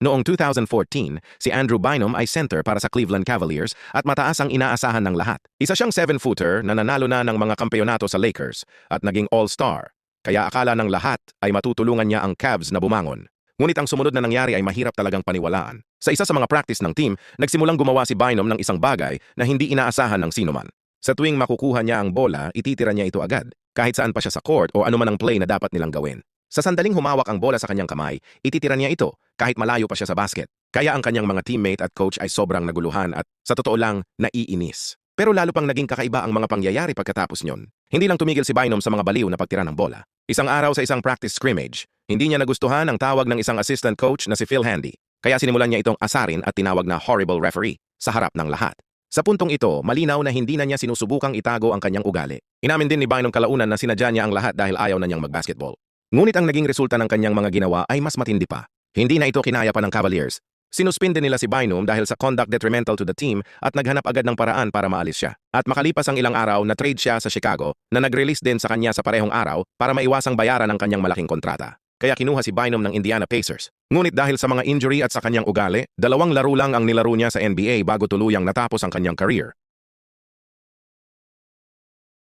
Noong 2014, si Andrew Bynum ay center para sa Cleveland Cavaliers at mataas ang inaasahan ng lahat. Isa siyang 7-footer na nanalo na ng mga kampeonato sa Lakers at naging all-star. Kaya akala ng lahat ay matutulungan niya ang Cavs na bumangon. Ngunit ang sumunod na nangyari ay mahirap talagang paniwalaan. Sa isa sa mga practice ng team, nagsimulang gumawa si Bynum ng isang bagay na hindi inaasahan ng sinuman. Sa tuwing makukuha niya ang bola, ititira niya ito agad, kahit saan pa siya sa court o anuman ang play na dapat nilang gawin. Sa sandaling humawak ang bola sa kanyang kamay, ititira niya ito, kahit malayo pa siya sa basket. Kaya ang kanyang mga teammate at coach ay sobrang naguluhan at, sa totoo lang, naiinis. Pero lalo pang naging kakaiba ang mga pangyayari pagkatapos nyon. Hindi lang tumigil si Bynum sa mga baliw na pagtira ng bola. Isang araw sa isang practice scrimmage, hindi niya nagustuhan ang tawag ng isang assistant coach na si Phil Handy. Kaya sinimulan niya itong asarin at tinawag na horrible referee sa harap ng lahat. Sa puntong ito, malinaw na hindi na niya sinusubukang itago ang kanyang ugali. Inamin din ni Bynum kalaunan na sinadya niya ang lahat dahil ayaw na niyang magbasketball. Ngunit ang naging resulta ng kanyang mga ginawa ay mas matindi pa. Hindi na ito kinaya pa ng Cavaliers. Sinuspinde nila si Bynum dahil sa conduct detrimental to the team at naghanap agad ng paraan para maalis siya. At makalipas ang ilang araw na trade siya sa Chicago na nag-release din sa kanya sa parehong araw para maiwasang bayaran ang kanyang malaking kontrata. Kaya kinuha si Bynum ng Indiana Pacers. Ngunit dahil sa mga injury at sa kanyang ugali, 2 laro lang ang nilaro niya sa NBA bago tuluyang natapos ang kanyang career.